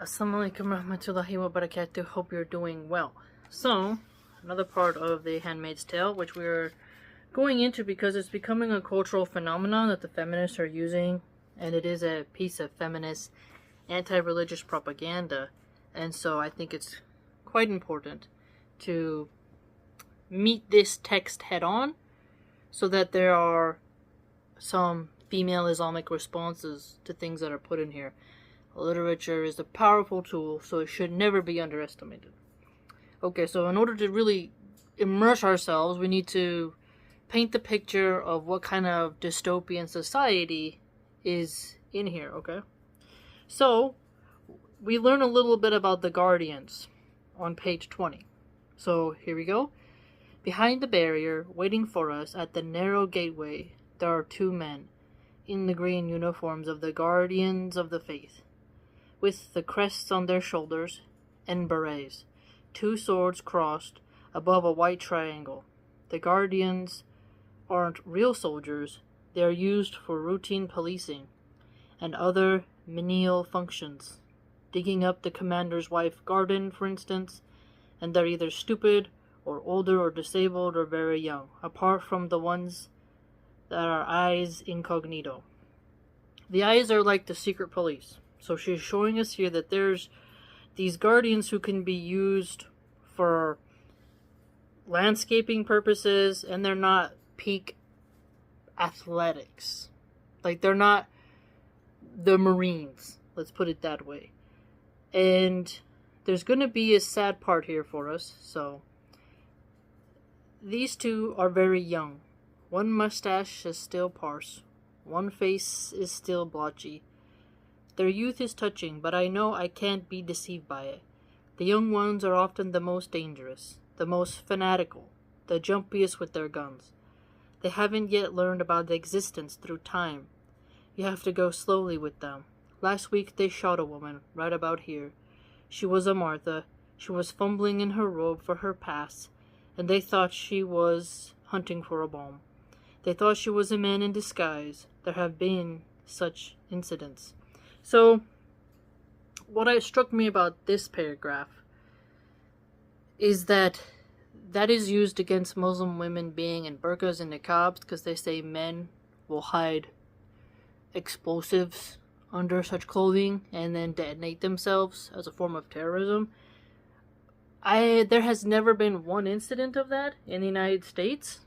Assalamualaikum warahmatullahi wabarakatuh. Hope you're doing well. So, another part of the Handmaid's Tale, which we're going into because it's becoming a cultural phenomenon that the feminists are using, and it is a piece of feminist anti-religious propaganda. And so I think it's quite important to meet this text head on so that there are some female Islamic responses to things that are put in here. Literature is a powerful tool, so it should never be underestimated. Okay, so in order to really immerse ourselves, we need to paint the picture of what kind of dystopian society is in here, okay? So, we learn a little bit about the Guardians on page 20. So, here we go. Behind the barrier, waiting for us at the narrow gateway, there are two men in the green uniforms of the Guardians of the Faith, with the crests on their shoulders and berets, two swords crossed above a white triangle. The Guardians aren't real soldiers, they are used for routine policing and other menial functions. Digging up the commander's wife's garden, for instance, and they're either stupid or older or disabled or very young, apart from the ones that are eyes incognito. The eyes are like the secret police. So she's showing us here that there's these guardians who can be used for landscaping purposes, and they're not peak athletics. Like, they're not the Marines, let's put it that way. And there's going to be a sad part here for us. So these two are very young. One mustache is still sparse. One face is still blotchy. Their youth is touching, but I know I can't be deceived by it. The young ones are often the most dangerous, the most fanatical, the jumpiest with their guns. They haven't yet learned about the existence through time. You have to go slowly with them. Last week they shot a woman, right about here. She was a Martha. She was fumbling in her robe for her pass, and they thought she was hunting for a bomb. They thought she was a man in disguise. There have been such incidents. So, what struck me about this paragraph is that is used against Muslim women being in burqas and niqabs because they say men will hide explosives under such clothing and then detonate themselves as a form of terrorism. There has never been one incident of that in the United States.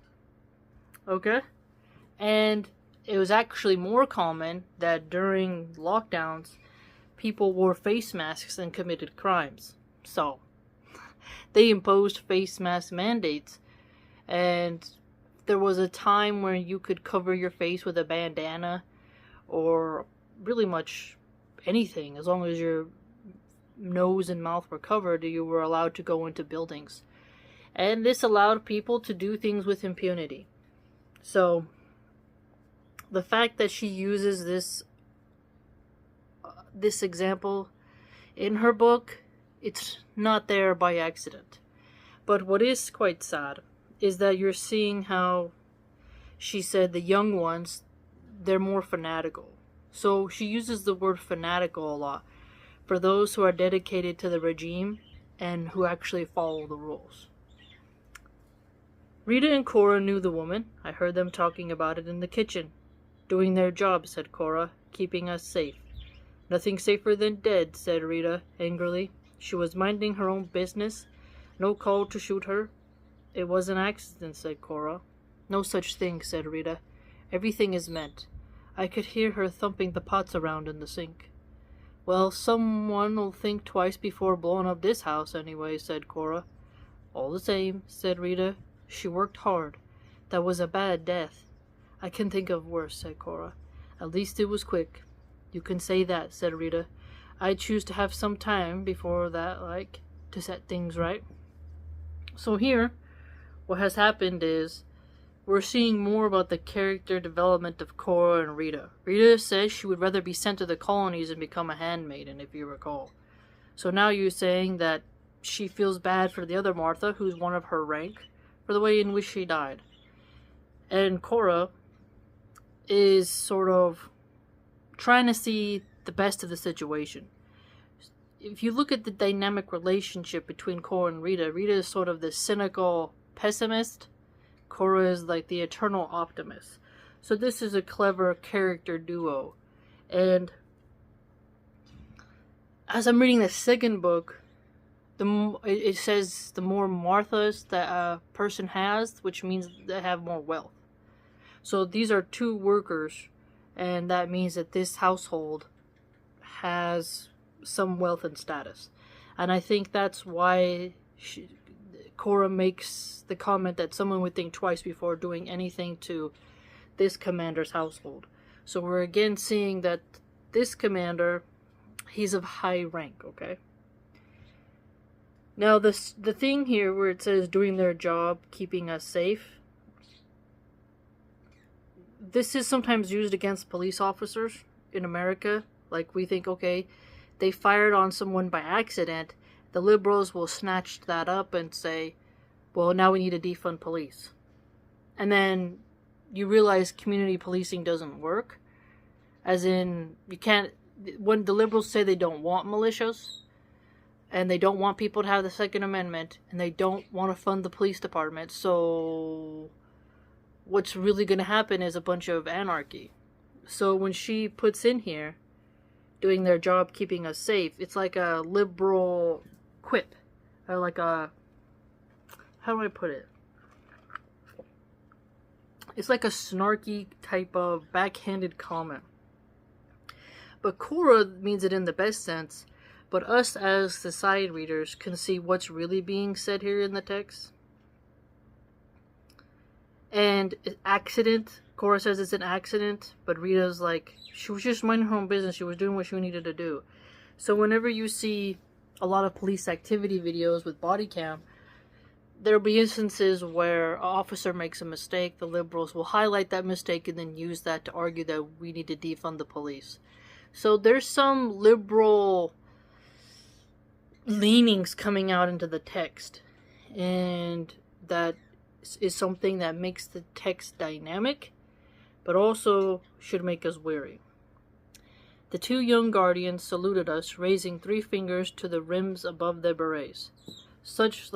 Okay? And it was actually more common that during lockdowns, people wore face masks and committed crimes. So, they imposed face mask mandates, and there was a time where you could cover your face with a bandana or really much anything. As long as your nose and mouth were covered, you were allowed to go into buildings. And this allowed people to do things with impunity. So, the fact that she uses this example in her book, it's not there by accident. But what is quite sad is that you're seeing how she said the young ones, they're more fanatical. So she uses the word fanatical a lot for those who are dedicated to the regime and who actually follow the rules. Rita and Cora knew the woman. I heard them talking about it in the kitchen. Doing their job, said Cora, keeping us safe. Nothing safer than dead, said Rita, angrily. She was minding her own business. No call to shoot her. It was an accident, said Cora. No such thing, said Rita. Everything is meant. I could hear her thumping the pots around in the sink. Well, someone'll think twice before blowing up this house anyway, said Cora. All the same, said Rita. She worked hard. That was a bad death. I can think of worse, said Cora. At least it was quick. You can say that, said Rita. I choose to have some time before that, to set things right. So here, what has happened is we're seeing more about the character development of Cora and Rita. Rita says she would rather be sent to the colonies and become a handmaiden, if you recall. So now you're saying that she feels bad for the other Martha, who's one of her rank, for the way in which she died. And Cora is sort of trying to see the best of the situation. if you look at the dynamic relationship between Korra and Rita, Rita is sort of the cynical pessimist. Korra is like the eternal optimist. So this is a clever character duo. And as I'm reading the second book, it says the more Marthas that a person has, which means they have more wealth. So these are two workers, and that means that this household has some wealth and status. And I think that's why Korra makes the comment that someone would think twice before doing anything to this commander's household. So we're again seeing that this commander, he's of high rank, okay? Now, the thing here where it says doing their job, keeping us safe, this is sometimes used against police officers in America. Like, we think, okay, they fired on someone by accident. The liberals will snatch that up and say, well, now we need to defund police. And then you realize community policing doesn't work. As in, you can't, when the liberals say they don't want militias, and they don't want people to have the Second Amendment, and they don't want to fund the police department, so what's really going to happen is a bunch of anarchy. So when she puts in here, doing their job, keeping us safe, it's like a liberal quip. Or like a, how do I put it? It's like a snarky type of backhanded comment. But Korra means it in the best sense, but us as the side readers can see what's really being said here in the text. And accident, Korra says it's an accident, but Rita's like, she was just minding her own business, she was doing what she needed to do. So whenever you see a lot of police activity videos with body cam, there'll be instances where an officer makes a mistake, the liberals will highlight that mistake and then use that to argue that we need to defund the police. So there's some liberal leanings coming out into the text, and that is something that makes the text dynamic, but also should make us wary. The two young guardians saluted us, raising 3 fingers to the rims above their berets. Such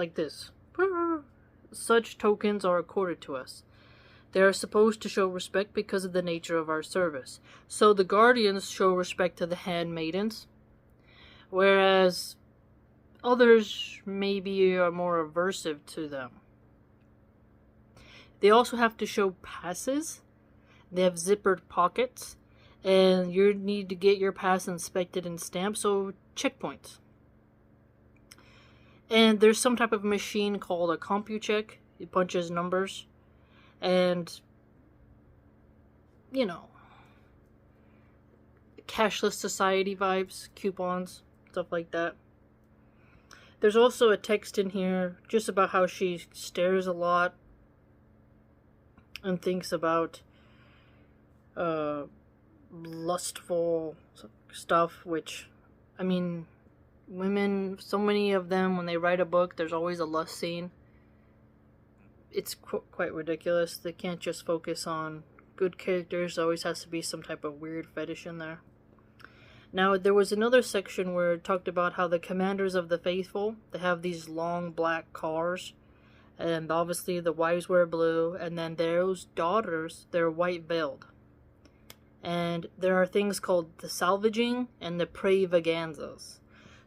tokens are accorded to us. They are supposed to show respect because of the nature of our service. So the guardians show respect to the handmaidens, whereas others maybe are more aversive to them. They also have to show passes. They have zippered pockets, and you need to get your pass inspected and stamped, so checkpoints. And there's some type of machine called a CompuCheck. It punches numbers. And, you know, cashless society vibes, coupons, stuff like that. There's also a text in here just about how she stares a lot and thinks about lustful stuff, which, I mean, women, so many of them, when they write a book, there's always a lust scene. It's quite ridiculous. They can't just focus on good characters. There always has to be some type of weird fetish in there. Now, there was another section where it talked about how the commanders of the faithful, they have these long black cars, and obviously the wives wear blue, and then those daughters, they're white-veiled. And there are things called the salvaging and the prayvaganzas.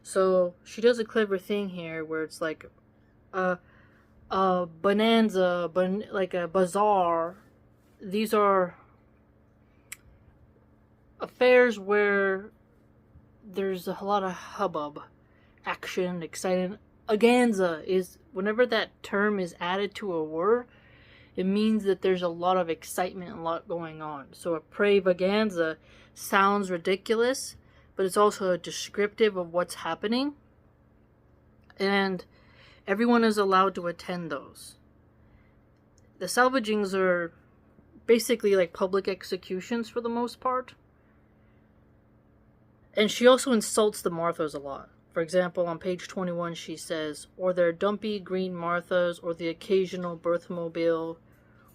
So she does a clever thing here where it's like a bonanza, like a bazaar. These are affairs where there's a lot of hubbub, action, excitement. Aganza is, whenever that term is added to a word, it means that there's a lot of excitement and a lot going on. So a prayvaganza sounds ridiculous, but it's also descriptive of what's happening. And everyone is allowed to attend those. The salvagings are basically like public executions for the most part. And she also insults the Marthas a lot. For example, on page 21 she says, or their dumpy green Marthas, or the occasional birthmobile,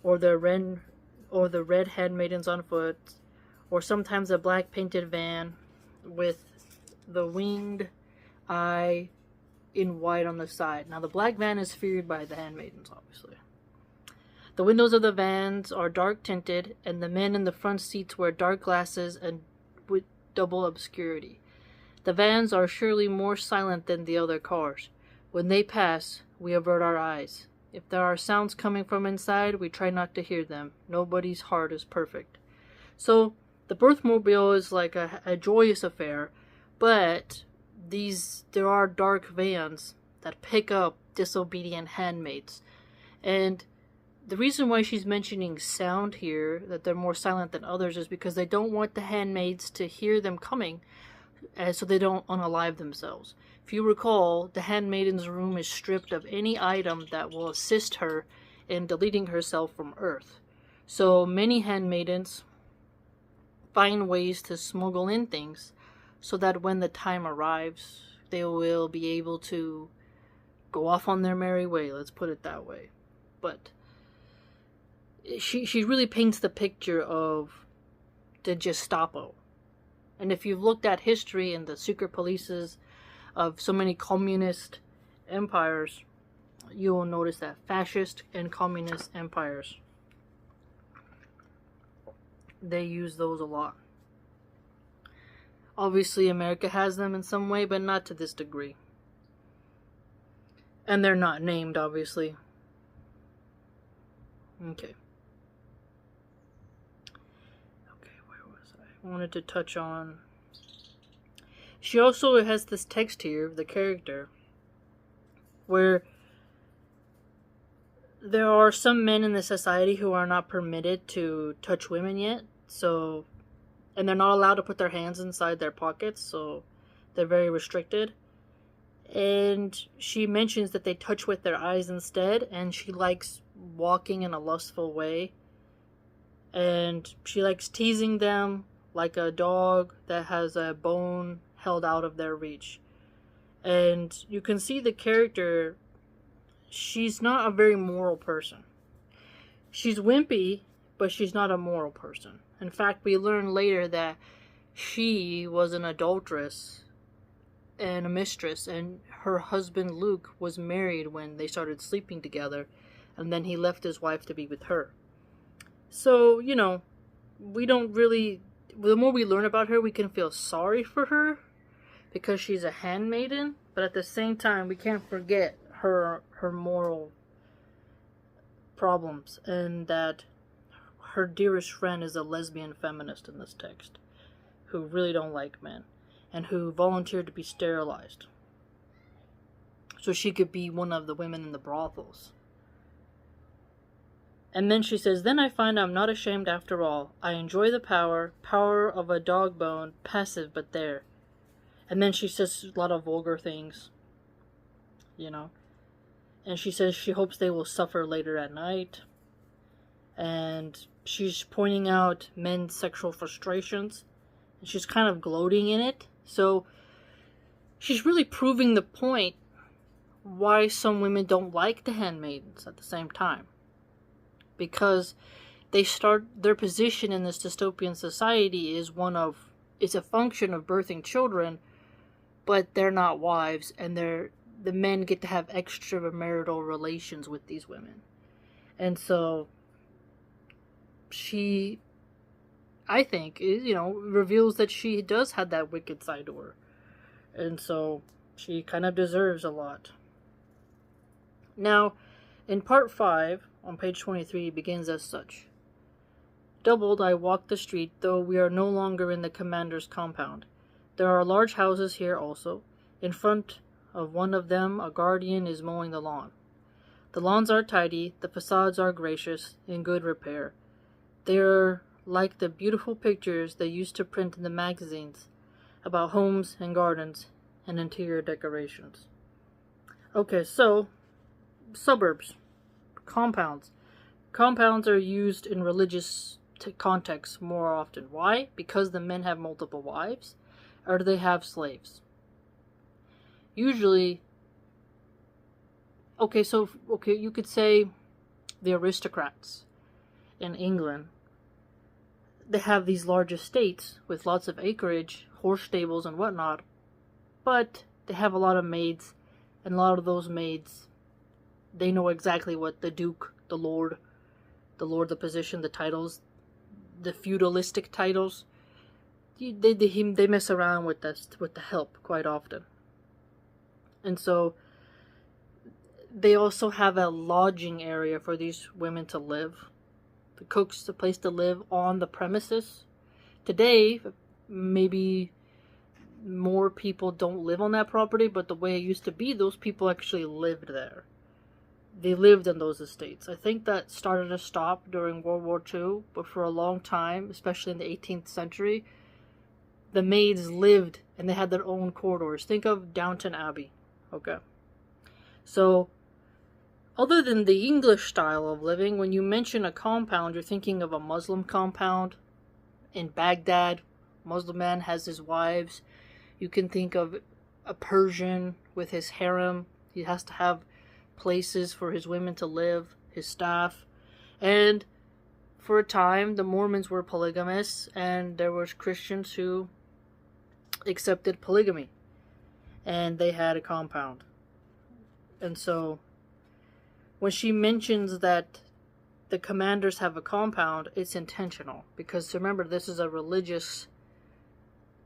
or the red handmaidens on foot, or sometimes a black painted van with the winged eye in white on the side. Now, the black van is feared by the handmaidens, obviously. The windows of the vans are dark tinted, and the men in the front seats wear dark glasses and with double obscurity. The vans are surely more silent than the other cars. When they pass, we avert our eyes. If there are sounds coming from inside, we try not to hear them. Nobody's heart is perfect. So, the birthmobile is like a joyous affair, but there are dark vans that pick up disobedient handmaids. And the reason why she's mentioning sound here, that they're more silent than others, is because they don't want the handmaids to hear them coming, so they don't unalive themselves. If you recall, the handmaiden's room is stripped of any item that will assist her in deleting herself from Earth. So many handmaidens find ways to smuggle in things so that when the time arrives, they will be able to go off on their merry way, let's put it that way. But she really paints the picture of the Gestapo. And if you've looked at history and the secret polices of so many communist empires, you will notice that fascist and communist empires, they use those a lot. Obviously, America has them in some way, but not to this degree. And they're not named, obviously. Okay. I wanted to touch on. She also has this text here, the character, where there are some men in the society who are not permitted to touch women yet, and they're not allowed to put their hands inside their pockets, so they're very restricted. And she mentions that they touch with their eyes instead, and she likes walking in a lustful way, and she likes teasing them like a dog that has a bone held out of their reach. And you can see the character, she's not a very moral person. She's wimpy, but she's not a moral person. In fact, we learn later that she was an adulteress and a mistress, and her husband Luke was married when they started sleeping together, and then he left his wife to be with her. So, we don't really, the more we learn about her, we can feel sorry for her because she's a handmaiden, but at the same time, we can't forget her moral problems, and that her dearest friend is a lesbian feminist in this text who really don't like men and who volunteered to be sterilized so she could be one of the women in the brothels. And then she says, "Then I find I'm not ashamed after all. I enjoy the power of a dog bone, passive but there." And then she says a lot of vulgar things, And she says she hopes they will suffer later at night. And she's pointing out men's sexual frustrations. And she's kind of gloating in it. So she's really proving the point why some women don't like the handmaidens at the same time. Because their position in this dystopian society is it's a function of birthing children, but they're not wives, and the men get to have extramarital relations with these women. And so she, I think, reveals that she does have that wicked side to her. And so she kind of deserves a lot. Now, in part 5, on page 23, begins as such. Doubled, I walk the street, though we are no longer in the commander's compound. There are large houses here also. In front of one of them, a guardian is mowing the lawn. The lawns are tidy, the facades are gracious, in good repair. They are like the beautiful pictures they used to print in the magazines about homes and gardens and interior decorations. Okay, so, suburbs. Compounds. Compounds are used in religious contexts more often. Why? Because the men have multiple wives, or do they have slaves? Usually, you could say the aristocrats in England, they have these large estates with lots of acreage, horse stables and whatnot, but they have a lot of maids, and a lot of those maids, they know exactly what the duke, the lord, the position, the titles, the feudalistic titles. They mess around with this, with the help quite often. And so they also have a lodging area for these women to live. The cook's a place to live on the premises. Today, maybe more people don't live on that property, but the way it used to be, those people actually lived there. They lived in those estates. I think that started to stop during World War II, but for a long time, especially in the 18th century, the maids lived and they had their own corridors. Think of Downton Abbey. Okay. So, other than the English style of living, when you mention a compound, you're thinking of a Muslim compound. In Baghdad, Muslim man has his wives. You can think of a Persian with his harem. He has to have places for his women to live, his staff. And for a time, the Mormons were polygamous, and there was Christians who accepted polygamy. And they had a compound. And so, when she mentions that the commanders have a compound, it's intentional. Because remember, this is a religious,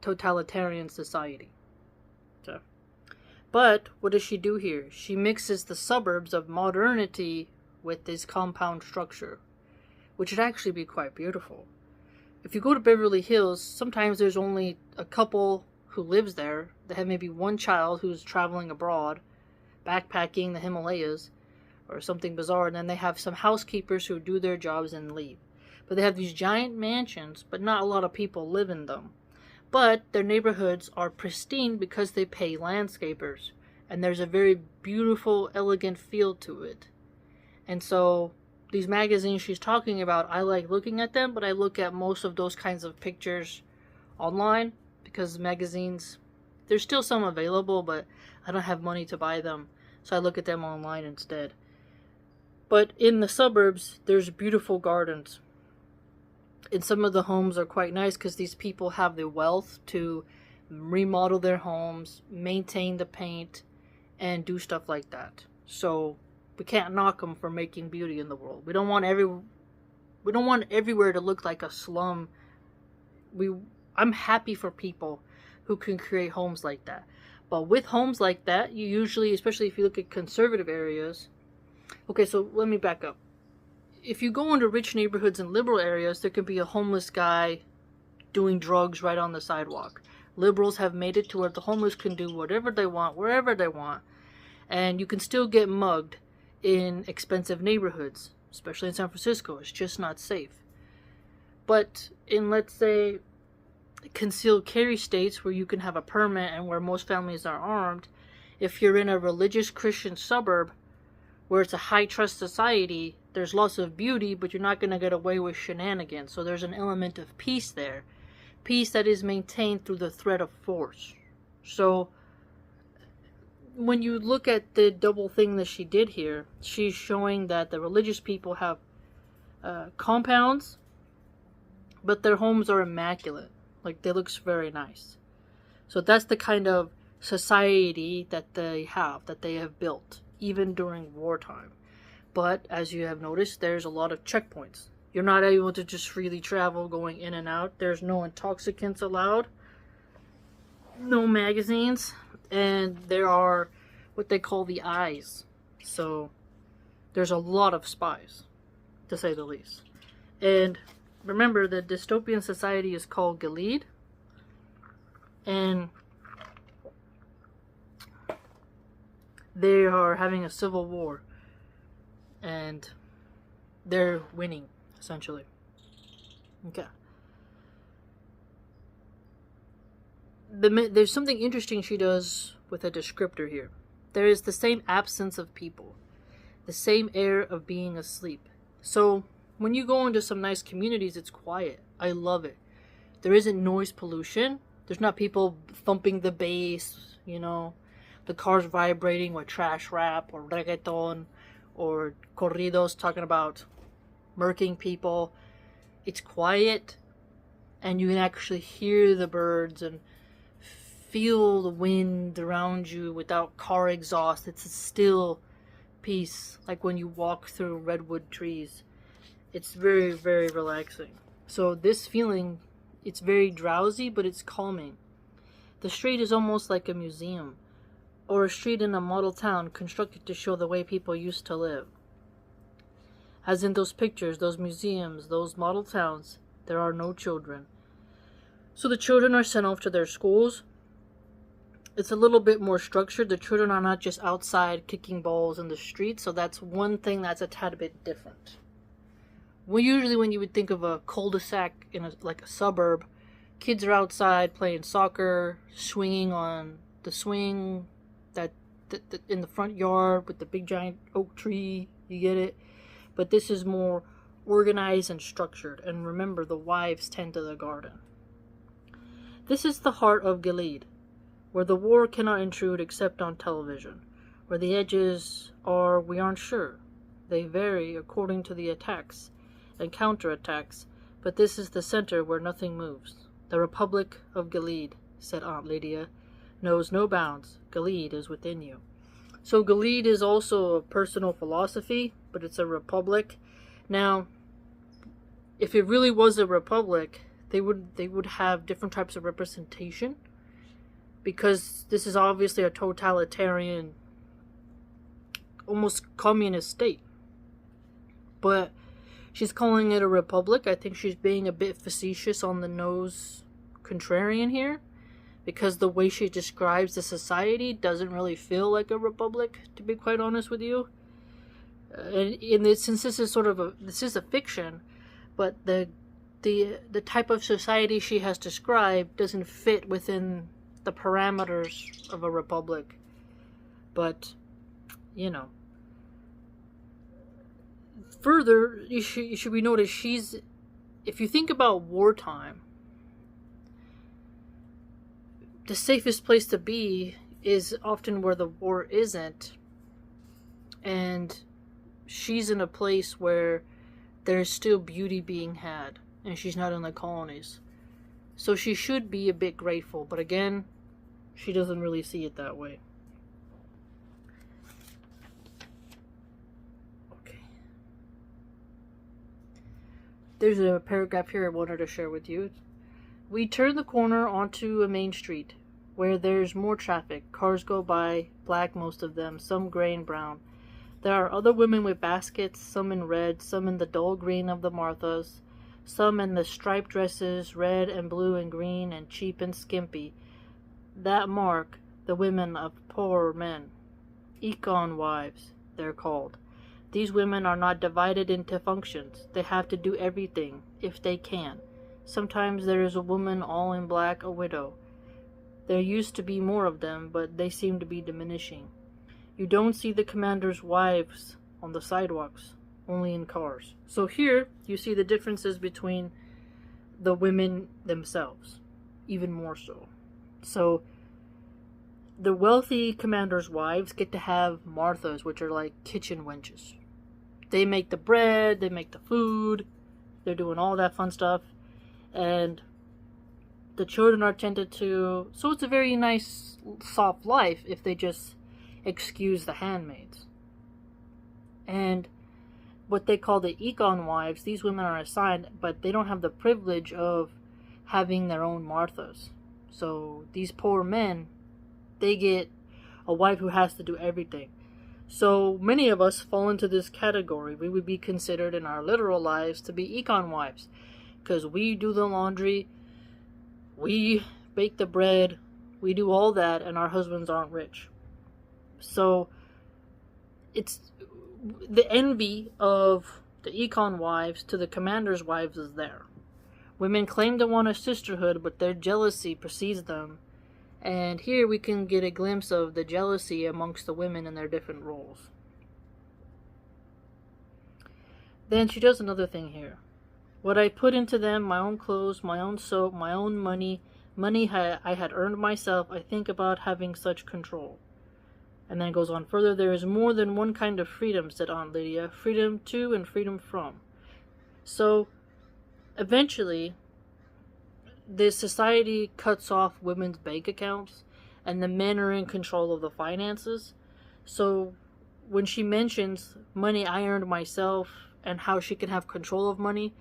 totalitarian society. So, but what does she do here? She mixes the suburbs of modernity with this compound structure, which would actually be quite beautiful. If you go to Beverly Hills, sometimes there's only a couple who lives there. They have maybe one child who's traveling abroad, backpacking the Himalayas, or something bizarre, and then they have some housekeepers who do their jobs and leave. But they have these giant mansions, but not a lot of people live in them. But their neighborhoods are pristine because they pay landscapers, and there's a very beautiful, elegant feel to it. And so, these magazines she's talking about, I like looking at them, but I look at most of those kinds of pictures online, because magazines, there's still some available, but I don't have money to buy them, so I look at them online instead. But in the suburbs, there's beautiful gardens. And some of the homes are quite nice because these people have the wealth to remodel their homes, maintain the paint, and do stuff like that. So we can't knock them for making beauty in the world. We don't want everywhere to look like a slum. I'm happy for people who can create homes like that. But with homes like that, you usually, especially if you look at conservative areas. Okay, so let me back up. If you go into rich neighborhoods and liberal areas, there could be a homeless guy doing drugs right on the sidewalk. Liberals have made it to where the homeless can do whatever they want, wherever they want. And you can still get mugged in expensive neighborhoods, especially in San Francisco. It's just not safe. But in, let's say, concealed carry states where you can have a permit and where most families are armed, if you're in a religious Christian suburb where it's a high trust society, there's lots of beauty, but you're not going to get away with shenanigans. So there's an element of peace there. Peace that is maintained through the threat of force. So when you look at the double thing that she did here, she's showing that the religious people have compounds, but their homes are immaculate. Like, they look very nice. So that's the kind of society that they have built, even during wartime. But, as you have noticed, there's a lot of checkpoints. You're not able to just freely travel going in and out. There's no intoxicants allowed. No magazines. And there are what they call the eyes. So, there's a lot of spies, to say the least. And remember, the dystopian society is called Gilead. And they are having a civil war. And they're winning, essentially. Okay. There's something interesting she does with a descriptor here. There is the same absence of people. The same air of being asleep. So, when you go into some nice communities, it's quiet. I love it. There isn't noise pollution. There's not people thumping the bass, the cars vibrating with trash rap or reggaeton or corridos talking about murking people. It's quiet, and you can actually hear the birds and feel the wind around you without car exhaust. It's a still peace, like when you walk through redwood trees. It's very, very relaxing. So this feeling, it's very drowsy, but it's calming. The street is almost like a museum, or a street in a model town constructed to show the way people used to live. As in those pictures, those museums, those model towns, there are no children. So the children are sent off to their schools. It's a little bit more structured. The children are not just outside kicking balls in the street, so that's one thing that's a tad bit different. Well, usually when you would think of a cul-de-sac in like a suburb, kids are outside playing soccer, swinging on the swing that in the front yard with the big giant oak tree. You get it? But this is more organized and structured. And remember, the wives tend to the garden. This is the heart of Gilead, where the war cannot intrude except on television. Where the edges are, we aren't sure. They vary according to the attacks and counterattacks, but this is the center where nothing moves. The Republic of Gilead, said Aunt Lydia, knows no bounds. Gilead is within you. So Gilead is also a personal philosophy, but it's a republic. Now, if it really was a republic, they would have different types of representation, because this is obviously a totalitarian, almost communist state. But she's calling it a republic. I think she's being a bit facetious on the nose, contrarian here, because the way she describes the society doesn't really feel like a republic, to be quite honest with you. Since this is this is a fiction, but the type of society she has described doesn't fit within the parameters of a republic. But, you know. Further, you should be noticed, if you think about wartime, the safest place to be is often where the war isn't. And she's in a place where there's still beauty being had, and she's not in the colonies. So she should be a bit grateful, but again, she doesn't really see it that way. Okay. There's a paragraph here I wanted to share with you. We turn the corner onto a main street, where there's more traffic. Cars go by, black most of them, some gray and brown. There are other women with baskets, some in red, some in the dull green of the Marthas, some in the striped dresses, red and blue and green and cheap and skimpy, that mark the women of poorer men. Econ wives, they're called. These women are not divided into functions. They have to do everything, if they can. Sometimes there is a woman all in black, a widow. There used to be more of them, but they seem to be diminishing. You don't see the commander's wives on the sidewalks, only in cars. So here, you see the differences between the women themselves, even more so. So, the wealthy commander's wives get to have Marthas, which are like kitchen wenches. They make the bread, they make the food, they're doing all that fun stuff, and the children are tended to, so it's a very nice, soft life if they just excuse the handmaids. And what they call the econ wives, these women are assigned, but they don't have the privilege of having their own Marthas. So these poor men, they get a wife who has to do everything. So many of us fall into this category. We would be considered in our literal lives to be econ wives, because we do the laundry, we bake the bread, we do all that, and our husbands aren't rich. So it's the envy of the econ wives to the commander's wives is there. Women claim to want a sisterhood, but their jealousy precedes them. And here we can get a glimpse of the jealousy amongst the women in their different roles. Then she does another thing here. What I put into them, my own clothes, my own soap, my own money I had earned myself, I think about having such control. And then it goes on further. There is more than one kind of freedom, said Aunt Lydia. Freedom to and freedom from. So, eventually, this society cuts off women's bank accounts and the men are in control of the finances. So when she mentions money I earned myself and how she can have control of money,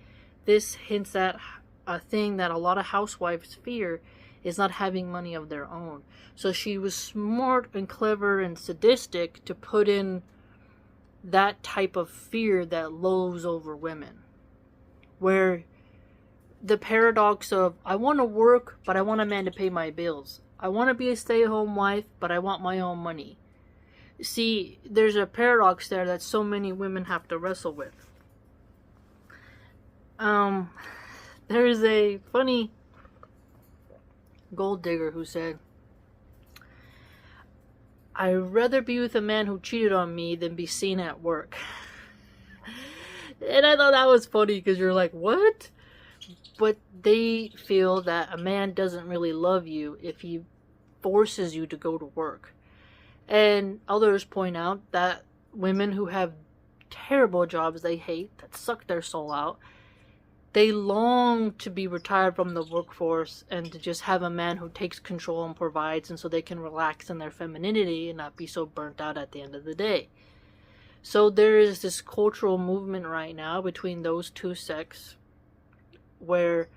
this hints at a thing that a lot of housewives fear, is not having money of their own. So she was smart and clever and sadistic to put in that type of fear that lows over women. Where the paradox of, I want to work, but I want a man to pay my bills. I want to be a stay-at-home wife, but I want my own money. See, there's a paradox there that so many women have to wrestle with. There is a funny gold digger who said, I'd rather be with a man who cheated on me than be seen at work. And I thought that was funny because you're like, what? But they feel that a man doesn't really love you if he forces you to go to work. And others point out that women who have terrible jobs they hate, that suck their soul out, they long to be retired from the workforce and to just have a man who takes control and provides, and so they can relax in their femininity and not be so burnt out at the end of the day. So there is this cultural movement right now between those two sects where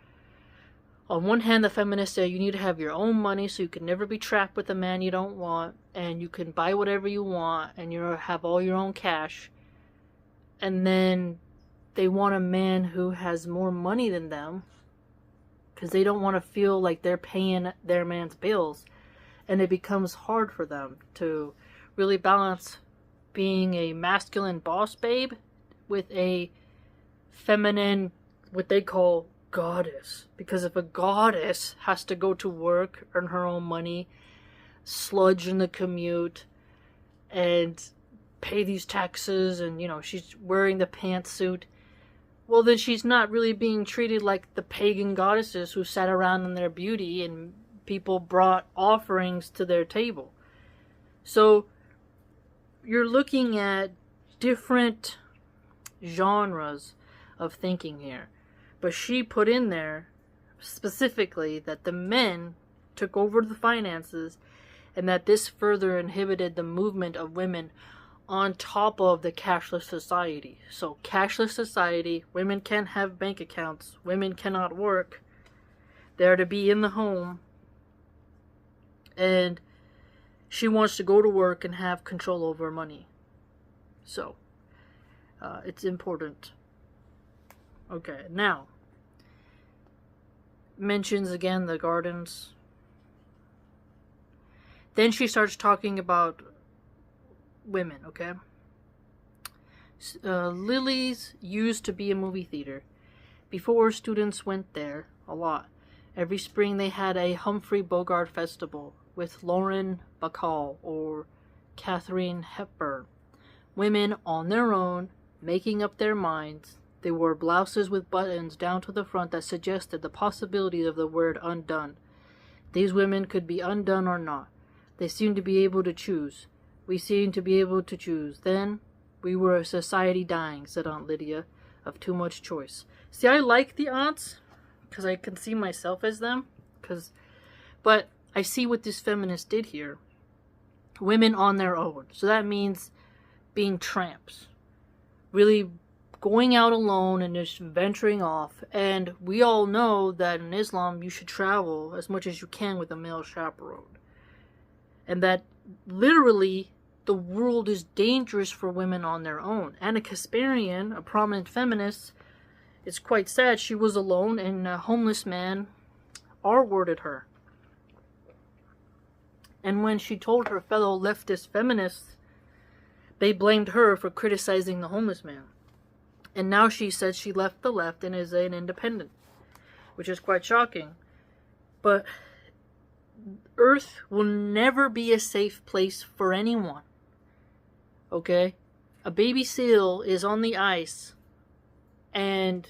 on one hand the feminists say you need to have your own money so you can never be trapped with a man you don't want, and you can buy whatever you want and you have all your own cash. And then they want a man who has more money than them because they don't want to feel like they're paying their man's bills. And it becomes hard for them to really balance being a masculine boss babe with a feminine, what they call goddess. Because if a goddess has to go to work, earn her own money, sludge in the commute, and pay these taxes, and, you know, she's wearing the pantsuit, well, then she's not really being treated like the pagan goddesses who sat around in their beauty and people brought offerings to their table. So you're looking at different genres of thinking here. But she put in there specifically that the men took over the finances and that this further inhibited the movement of women on top of the cashless society. So cashless society, women can't have bank accounts, women cannot work, they're to be in the home, and she wants to go to work and have control over money. So it's important. Okay, now mentions again the gardens. Then she starts talking about women, okay? Lily's used to be a movie theater. Before, students went there a lot. Every spring they had a Humphrey Bogart festival with Lauren Bacall or Katharine Hepburn. Women on their own, making up their minds. They wore blouses with buttons down to the front that suggested the possibility of the word undone. These women could be undone or not. They seemed to be able to choose. We seemed to be able to choose. Then, we were a society dying, said Aunt Lydia, of too much choice. See, I like the aunts, because I can see myself as them, but I see what this feminist did here. Women on their own. So that means being tramps. Really going out alone and just venturing off. And we all know that in Islam, you should travel as much as you can with a male chaperone. And that literally the world is dangerous for women on their own. Anna Kasparian, a prominent feminist, it's quite sad. She was alone and a homeless man R-worded her. And when she told her fellow leftist feminists, they blamed her for criticizing the homeless man. And now she said she left the left and is an independent, which is quite shocking. But Earth will never be a safe place for anyone. Okay? A baby seal is on the ice and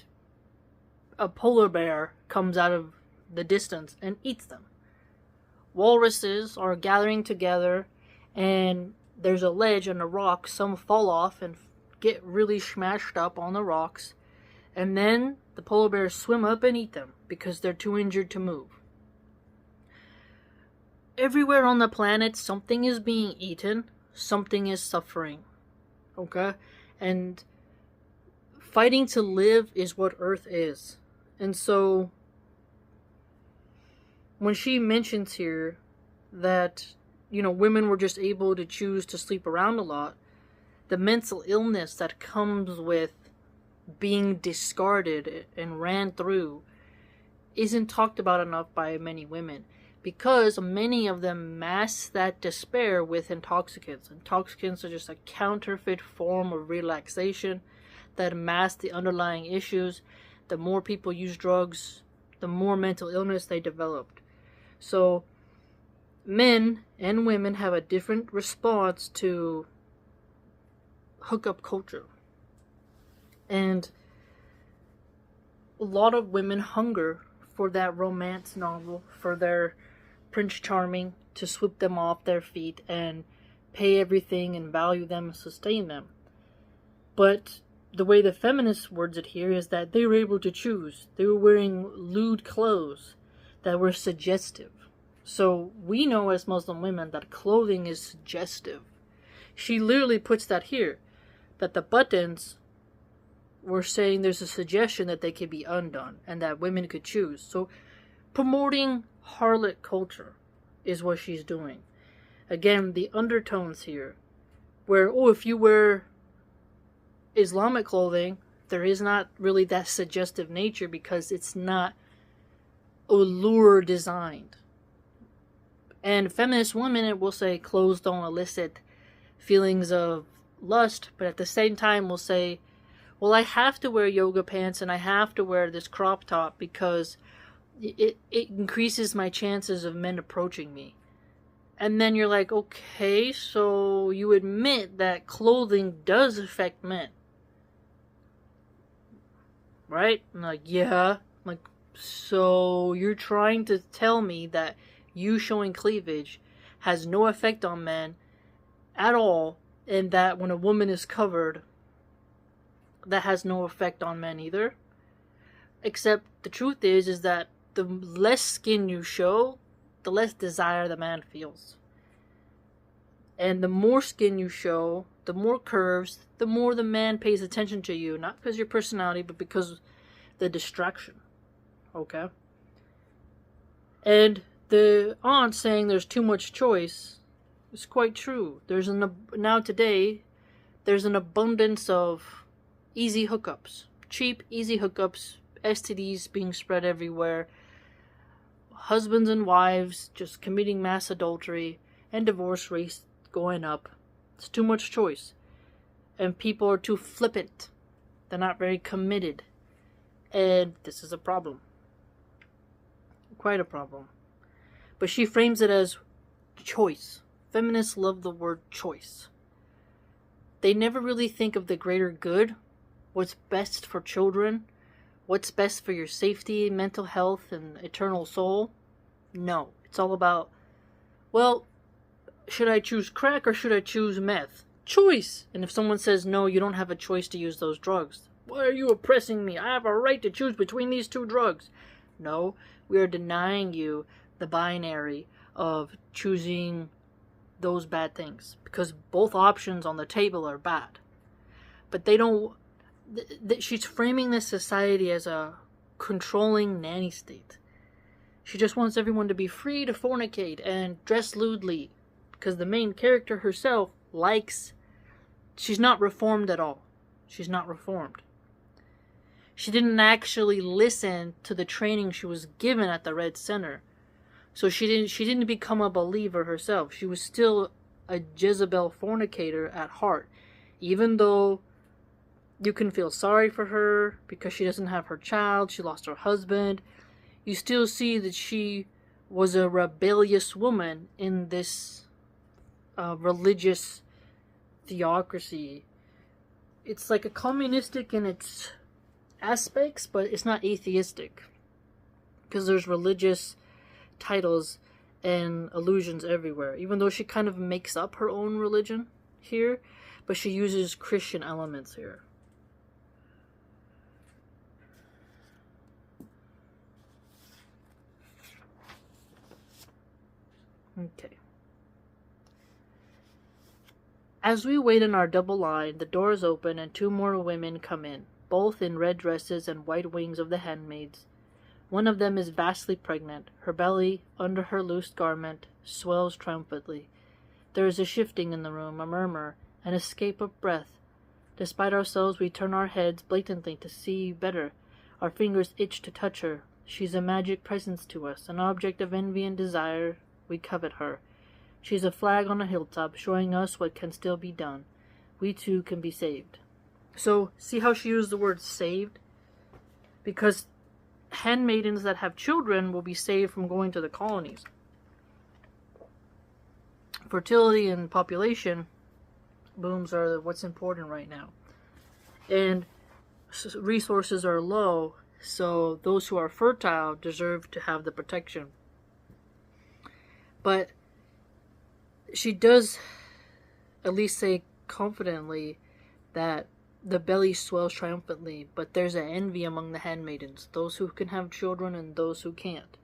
a polar bear comes out of the distance and eats them. Walruses are gathering together and there's a ledge and a rock. Some fall off and get really smashed up on the rocks. And then The polar bears swim up and eat them because they're too injured to move. Everywhere on the planet, something is being eaten, something is suffering. Okay? And fighting to live is what Earth is. And so, when she mentions here that, women were just able to choose to sleep around a lot, the mental illness that comes with being discarded and ran through isn't talked about enough by many women, because many of them mask that despair with intoxicants. Intoxicants are just a counterfeit form of relaxation that mask the underlying issues. The more people use drugs, the more mental illness they developed. So men and women have a different response to hookup culture. And a lot of women hunger for that romance novel, for their Prince Charming to swoop them off their feet and pay everything and value them and sustain them. But the way the feminists words it here is that they were able to choose. They were wearing lewd clothes that were suggestive. So we know as Muslim women that clothing is suggestive. She literally puts that here, that the buttons were saying there's a suggestion that they could be undone and that women could choose. So promoting harlot culture is what she's doing. Again, the undertones here, where, if you wear Islamic clothing, there is not really that suggestive nature because it's not allure designed. And feminist women will say clothes don't elicit feelings of lust, but at the same time will say, well, I have to wear yoga pants and I have to wear this crop top because it increases my chances of men approaching me. And then you're like, okay, so you admit that clothing does affect men. Right? I'm like, yeah. Like, so you're trying to tell me that you showing cleavage has no effect on men at all, and that when a woman is covered, that has no effect on men either. Except the truth is that the less skin you show, the less desire the man feels. And the more skin you show, the more curves, the more the man pays attention to you. Not because of your personality, but because of the distraction. Okay? And the aunt saying there's too much choice is quite true. Now today, there's an abundance of easy hookups. Cheap, easy hookups. STDs being spread everywhere. Husbands and wives just committing mass adultery. And divorce rates going up. It's too much choice. And people are too flippant. They're not very committed. And this is a problem. Quite a problem. But she frames it as choice. Feminists love the word choice. They never really think of the greater good. What's best for children. What's best for your safety, mental health, and eternal soul. No. It's all about, well, should I choose crack or should I choose meth? Choice! And if someone says, no, you don't have a choice to use those drugs. Why are you oppressing me? I have a right to choose between these two drugs. No, we are denying you the binary of choosing those bad things. Because both options on the table are bad. But they don't... she's framing this society as a controlling nanny state. She just wants everyone to be free to fornicate and dress lewdly. Because the main character herself likes... she's not reformed at all. She's not reformed. She didn't actually listen to the training she was given at the Red Center. So she didn't become a believer herself. She was still a Jezebel fornicator at heart. Even though you can feel sorry for her because she doesn't have her child, she lost her husband, you still see that she was a rebellious woman in this religious theocracy. It's like a communistic in its aspects, but it's not atheistic. Because there's religious titles and allusions everywhere. Even though she kind of makes up her own religion here, but she uses Christian elements here. Okay. As we wait in our double line, the doors open and 2 more women come in, both in red dresses and white wings of the handmaids. One of them is vastly pregnant. Her belly, under her loose garment, swells triumphantly. There is a shifting in the room, a murmur, an escape of breath. Despite ourselves, we turn our heads blatantly to see better. Our fingers itch to touch her. She's a magic presence to us, an object of envy and desire. We covet her. She's a flag on a hilltop, showing us what can still be done. We too can be saved. So, see how she used the word saved? Because handmaidens that have children will be saved from going to the colonies. Fertility and population booms are what's important right now. And resources are low, so those who are fertile deserve to have the protection. But she does at least say confidently that the belly swells triumphantly, but there's an envy among the handmaidens, those who can have children and those who can't,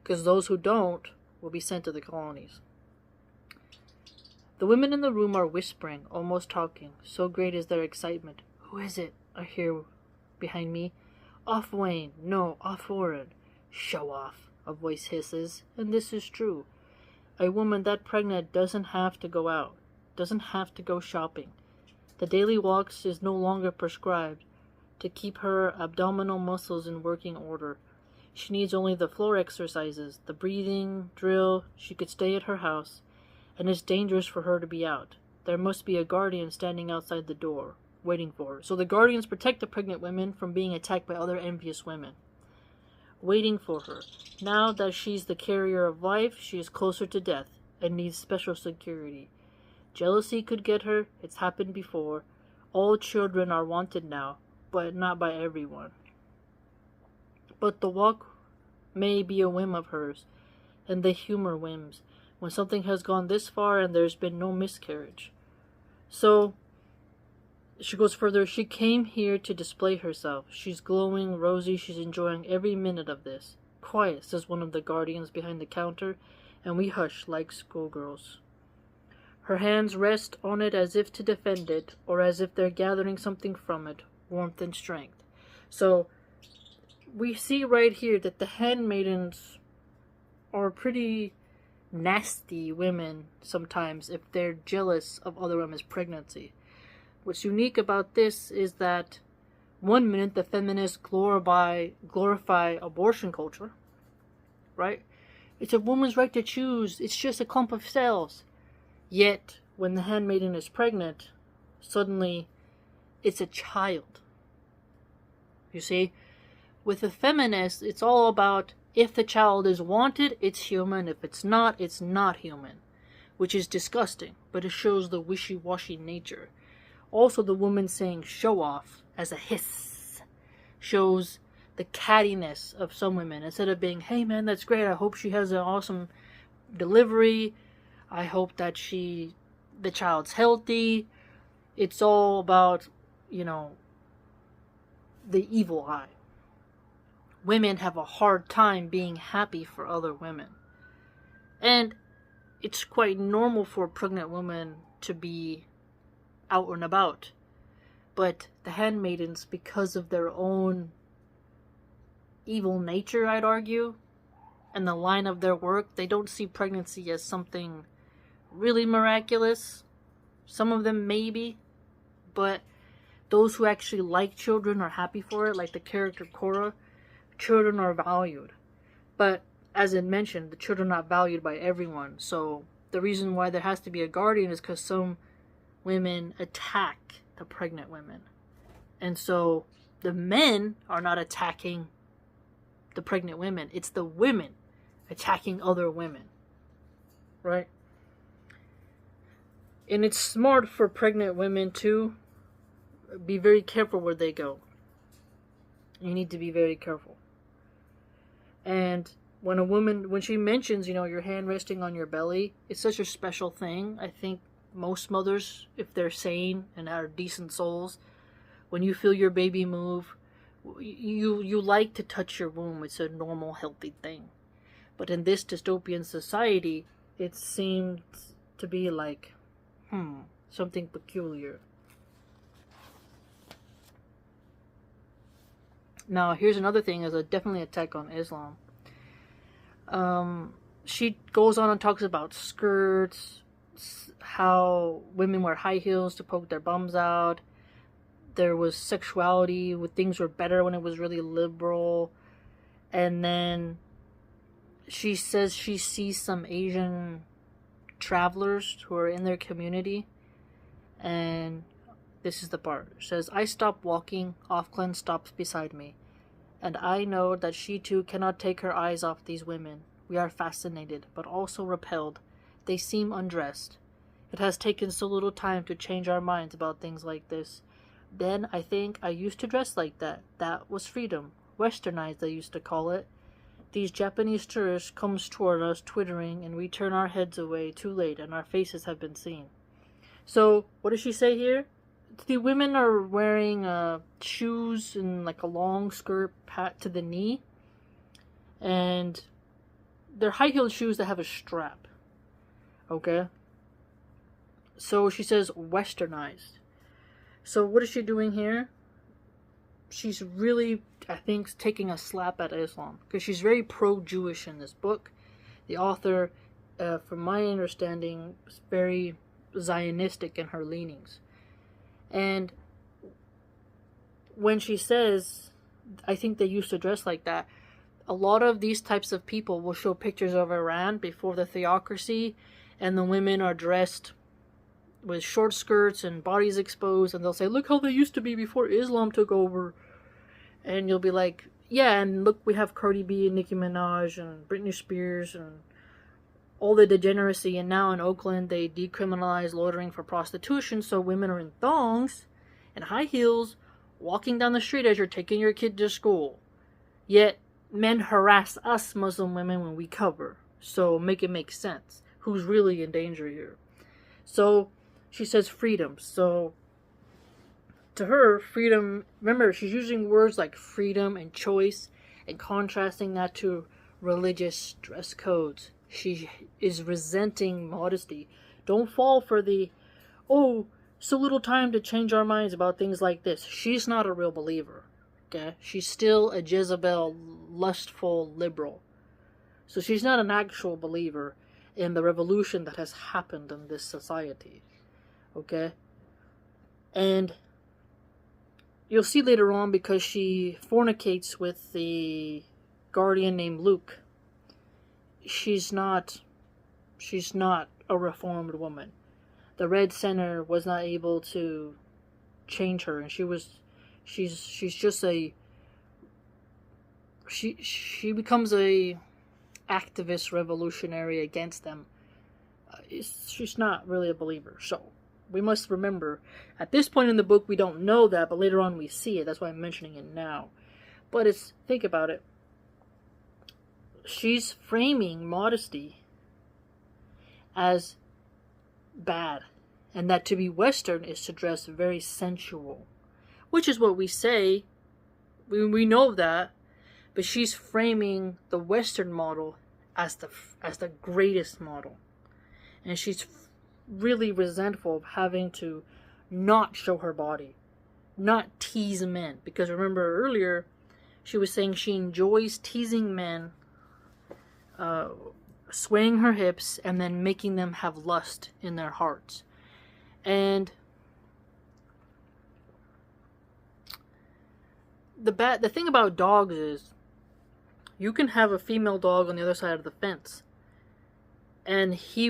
because those who don't will be sent to the colonies. The women in the room are whispering, almost talking, so great is their excitement. Who is it? I hear behind me. Off Wayne, no, off Warren. Show off, a voice hisses, and this is true. A woman that pregnant doesn't have to go out, doesn't have to go shopping. The daily walks is no longer prescribed to keep her abdominal muscles in working order. She needs only the floor exercises, the breathing, drill. She could stay at her house, and it's dangerous for her to be out. There must be a guardian standing outside the door, waiting for her. So the guardians protect the pregnant women from being attacked by other envious women. Waiting for her. Now that she's the carrier of life, she is closer to death and needs special security. Jealousy could get her. It's happened before. All children are wanted now, but not by everyone. But the walk may be a whim of hers, and they humor whims when something has gone this far and there's been no miscarriage. So, she goes further. She came here to display herself. She's glowing, rosy. She's enjoying every minute of this. Quiet, says one of the guardians behind the counter, and we hush like schoolgirls. Her hands rest on it as if to defend it, or as if they're gathering something from it, warmth and strength. So, we see right here that the handmaidens are pretty nasty women sometimes if they're jealous of other women's pregnancy. What's unique about this is that one minute the feminists glorify abortion culture, right? It's a woman's right to choose. It's just a clump of cells. Yet, when the handmaiden is pregnant, suddenly it's a child. You see? With the feminists, it's all about if the child is wanted, it's human. If it's not human. Which is disgusting, but it shows the wishy-washy nature. Also, the woman saying show off as a hiss shows the cattiness of some women. Instead of being, hey man, that's great. I hope she has an awesome delivery. I hope that the child's healthy. It's all about, the evil eye. Women have a hard time being happy for other women. And it's quite normal for a pregnant woman to be out and about. But the handmaidens, because of their own evil nature, I'd argue, and the line of their work, they don't see pregnancy as something really miraculous. Some of them maybe, but those who actually like children are happy for it, like the character Cora. Children are valued. But as it mentioned, the children are not valued by everyone. So the reason why there has to be a guardian is because some women attack the pregnant women. And so the men are not attacking the pregnant women. It's the women attacking other women. Right? And it's smart for pregnant women to be very careful where they go. You need to be very careful. And when she mentions, your hand resting on your belly, it's such a special thing. I think most mothers, if they're sane and are decent souls, when you feel your baby move, you like to touch your womb. It's a normal, healthy thing. But in this dystopian society, it seemed to be like, something peculiar. Now, here's another thing, is a definitely attack on Islam. She goes on and talks about skirts, how women wear high heels to poke their bums out. There was sexuality, things were better when it was really liberal. And then she says she sees some Asian travelers who are in their community. And this is the part. It says, I stop walking, Offclan stops beside me. And I know that she too cannot take her eyes off these women. We are fascinated, but also repelled. They seem undressed. It has taken so little time to change our minds about things like this. Then, I think, I used to dress like that. That was freedom. Westernized, they used to call it. These Japanese tourists come toward us twittering, and we turn our heads away too late, and our faces have been seen. So, what does she say here? The women are wearing shoes and like a long skirt pat to the knee. And they're high-heeled shoes that have a strap. Okay? So she says westernized. So what is she doing here? She's really, I think, taking a slap at Islam. Because she's very pro-Jewish in this book. The author, from my understanding, is very Zionistic in her leanings. And when she says, I think they used to dress like that, a lot of these types of people will show pictures of Iran before the theocracy, and the women are dressed with short skirts and bodies exposed, and they'll say, look how they used to be before Islam took over. And you'll be like, yeah, and look, we have Cardi B and Nicki Minaj and Britney Spears and all the degeneracy, and now in Oakland they decriminalize loitering for prostitution, so women are in thongs and high heels walking down the street as you're taking your kid to school. Yet men harass us Muslim women when we cover. So make it make sense. Who's really in danger here? So she says freedom. So to her, freedom, remember, she's using words like freedom and choice and contrasting that to religious dress codes. She is resenting modesty. Don't fall for the, oh, so little time to change our minds about things like this. She's not a real believer. Okay? She's still a Jezebel, lustful liberal. So she's not an actual believer in the revolution that has happened in this society. Okay? And you'll see later on, because she fornicates with the guardian named Luke, she's not a reformed woman. The Red Center was not able to change her, and she's just a, she becomes a activist revolutionary against them. She's not really a believer. So we must remember, at this point in the book we don't know that, but later on we see it. That's why I'm mentioning it now. But think about it. She's framing modesty as bad, and that to be Western is to dress very sensual, which is what we say. We know that, but she's framing the Western model as the greatest model, and she's really resentful of having to not show her body, not tease men. Because remember earlier, she was saying she enjoys teasing men, swaying her hips and then making them have lust in their hearts. And the thing about dogs is, you can have a female dog on the other side of the fence, and he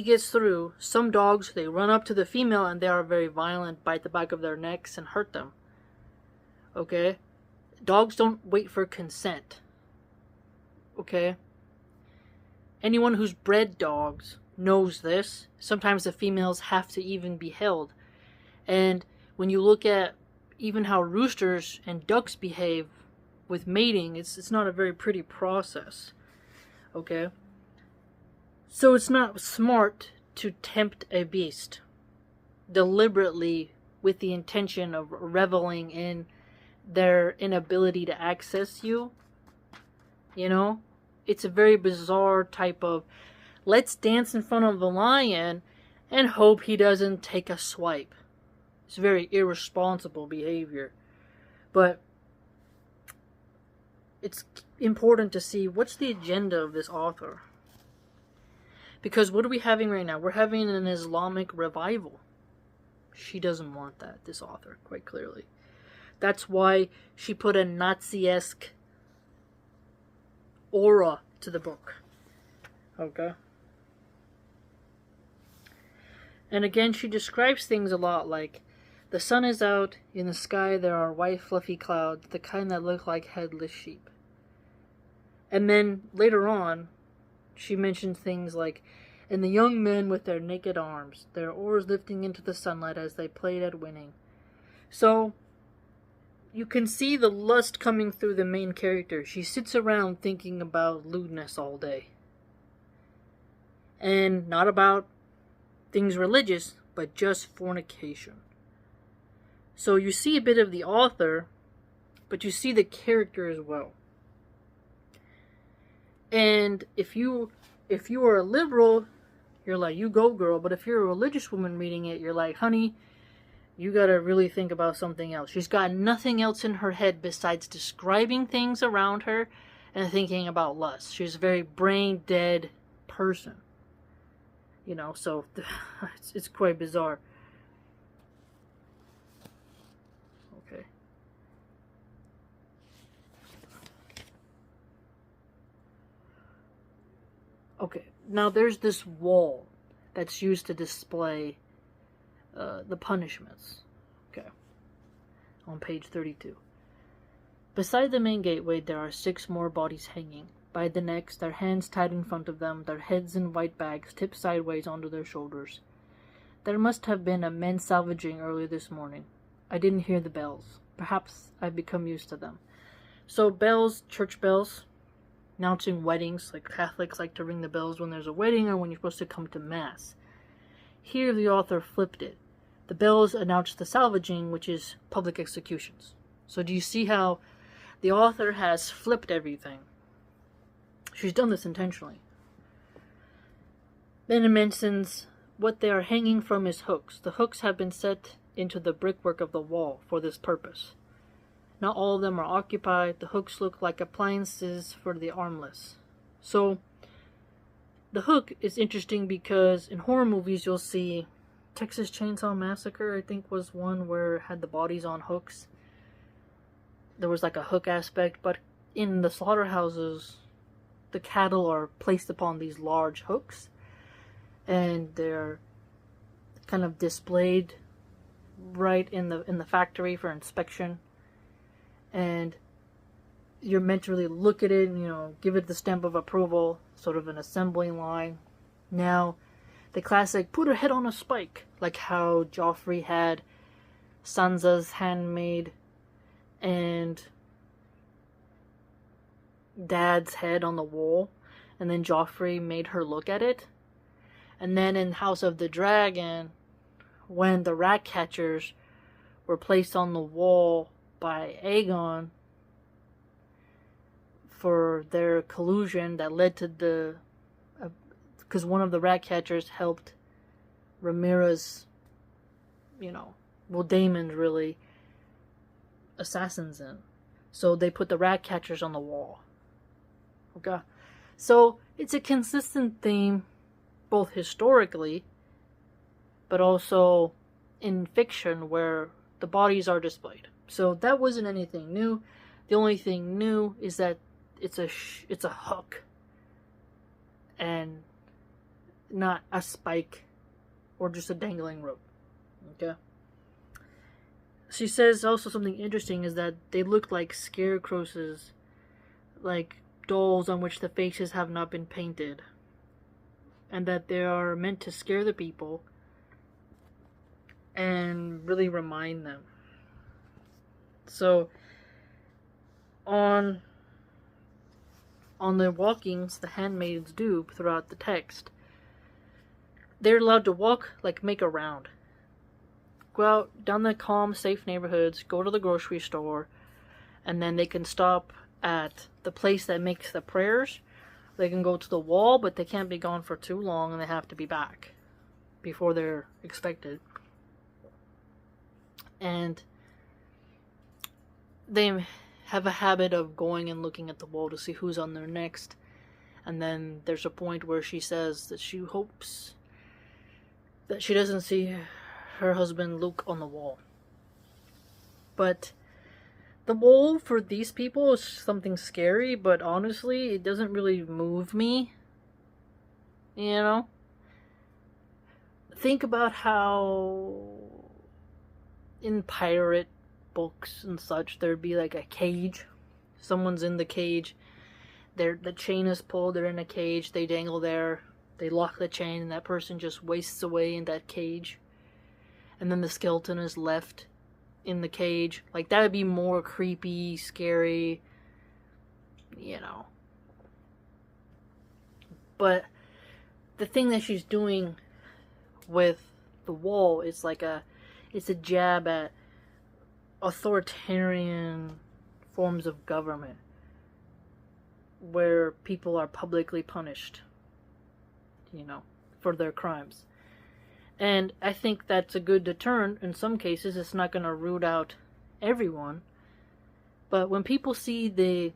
gets through. Some dogs, they run up to the female and they are very violent, bite the back of their necks and hurt them. Okay? Dogs don't wait for consent. Okay? Anyone who's bred dogs knows this. Sometimes the females have to even be held. And when you look at even how roosters and ducks behave with mating, it's not a very pretty process. Okay? So it's not smart to tempt a beast deliberately with the intention of reveling in their inability to access you. You know? It's a very bizarre type of let's dance in front of the lion and hope he doesn't take a swipe. It's very irresponsible behavior. But it's important to see what's the agenda of this author. Because what are we having right now? We're having an Islamic revival. She doesn't want that, this author, quite clearly. That's why she put a Nazi-esque aura to the book. Okay? And again, she describes things a lot like, the sun is out, in the sky there are white fluffy clouds, the kind that look like headless sheep. And then, later on, she mentions things like, and the young men with their naked arms, their oars lifting into the sunlight as they played at winning. So, you can see the lust coming through the main character. She sits around thinking about lewdness all day. And not about things religious, but just fornication. So you see a bit of the author, but you see the character as well. And if you are a liberal, you're like, you go girl. But if you're a religious woman reading it, you're like, honey, you gotta really think about something else. She's got nothing else in her head besides describing things around her and thinking about lust. She's a very brain dead person. You know, so it's quite bizarre. Okay. Okay, now there's this wall that's used to display the punishments. Okay. On page 32. Beside the main gateway there are 6 more bodies hanging. By the necks, their hands tied in front of them, their heads in white bags tipped sideways onto their shoulders. There must have been a men salvaging early this morning. I didn't hear the bells. Perhaps I've become used to them. So bells, church bells, announcing weddings, like Catholics like to ring the bells when there's a wedding or when you're supposed to come to Mass. Here the author flipped it. The bells announced the salvaging, which is public executions. So do you see how the author has flipped everything? She's done this intentionally. Then it mentions what they are hanging from is hooks. The hooks have been set into the brickwork of the wall for this purpose. Not all of them are occupied. The hooks look like appliances for the armless. So, the hook is interesting because in horror movies you'll see Texas Chainsaw Massacre, I think, was one where it had the bodies on hooks. There was like a hook aspect, but in the slaughterhouses, the cattle are placed upon these large hooks, and they're kind of displayed right in the factory for inspection. And you're meant to really look at it and, you know, give it the stamp of approval, sort of an assembling line. Now, the classic put her head on a spike, like how Joffrey had Sansa's handmaid and Dad's head on the wall, and then Joffrey made her look at it. And then in House of the Dragon, when the rat catchers were placed on the wall by Aegon for their collusion that led to the... because one of the rat catchers helped Rhaenyra's, you know, well, Daemon's really assassins in. So they put the rat catchers on the wall. Okay? So it's a consistent theme, both historically, but also in fiction where the bodies are displayed. So that wasn't anything new. The only thing new is that it's a hook and not a spike or just a dangling rope. Okay? She says also something interesting is that they look like scarecrows, like dolls on which the faces have not been painted, and that they are meant to scare the people and really remind them. So on the walkings the handmaids do throughout the text, they're allowed to walk, like make a round. Go out down the calm, safe neighborhoods, go to the grocery store, and then they can stop at the place that makes the prayers, They can go to the wall, but they can't be gone for too long, and they have to be back before they're expected. And they have a habit of going and looking at the wall to see who's on there next. And then there's a point where she says that she hopes that she doesn't see her husband Luke on the wall. But the wall for these people is something scary, but honestly, it doesn't really move me. You know? Think about how in pirate books and such, there'd be like a cage. Someone's in the cage. The chain is pulled, they're in a cage, they dangle there, they lock the chain, and that person just wastes away in that cage. And then the skeleton is left in the cage. Like, that would be more creepy, scary, you know. But the thing that she's doing with the wall is like it's a jab at authoritarian forms of government, where people are publicly punished, you know, for their crimes. And I think that's a good deterrent. In some cases, it's not going to root out everyone. But when people see the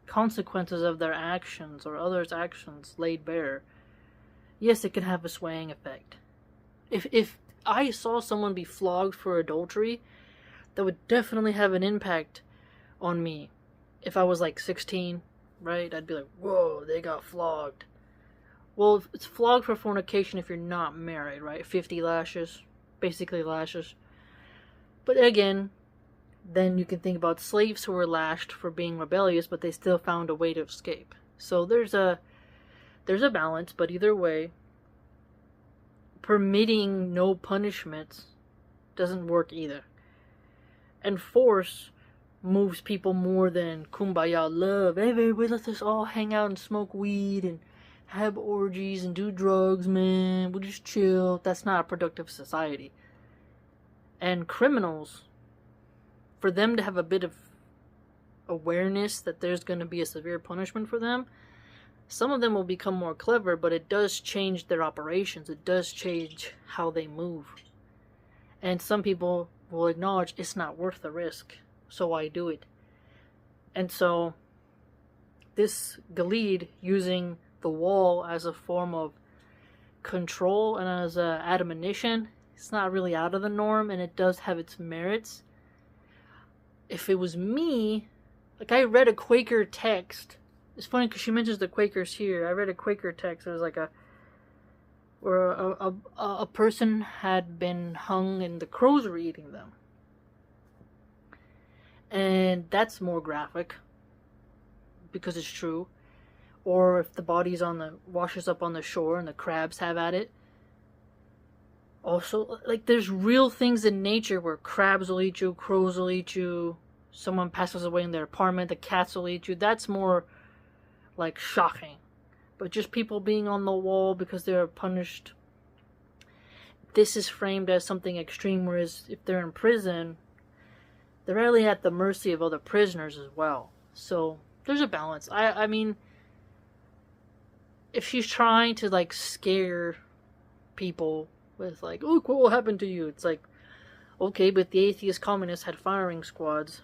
consequences of their actions or others' actions laid bare, yes, it can have a swaying effect. If I saw someone be flogged for adultery, that would definitely have an impact on me. If I was like 16, right? I'd be like, whoa, they got flogged. Well, it's flogged for fornication if you're not married, right? 50 lashes. Basically lashes. But again, then you can think about slaves who were lashed for being rebellious, but they still found a way to escape. So there's a balance, but either way, permitting no punishments doesn't work either. And force moves people more than kumbaya love. Hey, baby, let's just all hang out and smoke weed and have orgies and do drugs, man. We'll just chill. That's not a productive society. And criminals, for them to have a bit of awareness that there's going to be a severe punishment for them, some of them will become more clever, but it does change their operations. It does change how they move. And some people will acknowledge it's not worth the risk, so I do it. And so this Gilead using the wall as a form of control and as an admonition, it's not really out of the norm, and it does have its merits. If it was me, like, I read a Quaker text. It's funny because she mentions the Quakers here. I read a Quaker text. It was like where a person had been hung and the crows were eating them. And that's more graphic, because it's true. Or if the body's washes up on the shore and the crabs have at it. Also, like, there's real things in nature where crabs will eat you, crows will eat you, someone passes away in their apartment, the cats will eat you. That's more, like, shocking. But just people being on the wall because they're punished, this is framed as something extreme, whereas if they're in prison, they're really at the mercy of other prisoners as well. So there's a balance. I mean, if she's trying to, like, scare people with, like, look what will happen to you, it's like, okay, but the atheist communists had firing squads.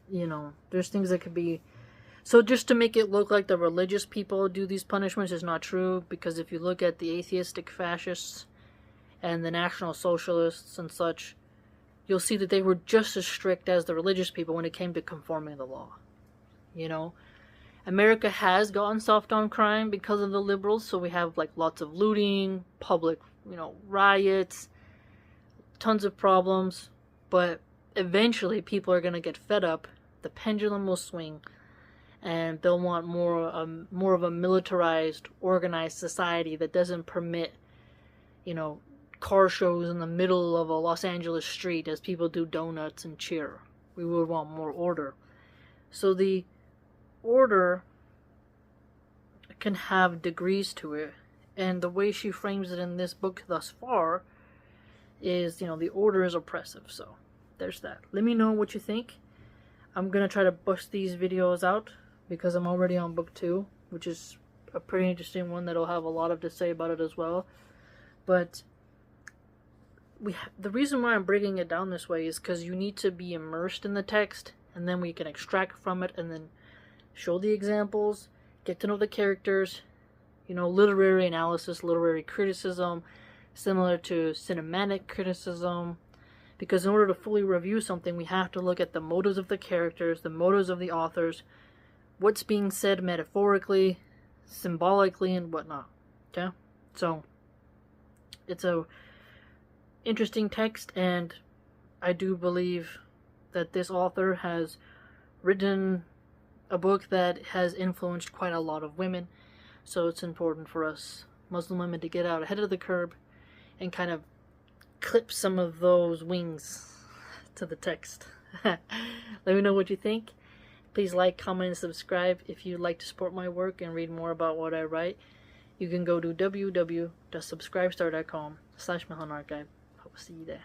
You know, there's things that could be. So just to make it look like the religious people do these punishments is not true, because if you look at the atheistic fascists and the National Socialists and such, you'll see that they were just as strict as the religious people when it came to conforming the law. You know, America has gotten soft on crime because of the liberals, so we have, like, lots of looting, public, you know, riots, tons of problems, but eventually people are going to get fed up, the pendulum will swing, and they'll want more of a militarized, organized society that doesn't permit, you know, car shows in the middle of a Los Angeles street as people do donuts and cheer. We would want more order. So the order can have degrees to it, and the way she frames it in this book thus far is, you know, the order is oppressive. So there's that. Let me know what you think. I'm gonna try to bust these videos out because I'm already on book 2, which is a pretty interesting one that'll have a lot to say about it as well. But the reason why I'm breaking it down this way is because you need to be immersed in the text, and then we can extract from it and then show the examples, get to know the characters, literary analysis, literary criticism, similar to cinematic criticism. Because in order to fully review something, we have to look at the motives of the characters, the motives of the authors, what's being said metaphorically, symbolically, and whatnot. Okay? So, it's a interesting text, and I do believe that this author has written a book that has influenced quite a lot of women. So it's important for us Muslim women to get out ahead of the curve and kind of clip some of those wings to the text. Let me know what you think. Please like, comment, and subscribe if you'd like to support my work and read more about what I write. You can go to www.subscribestar.com/MilahanArchive. Hope to see you there.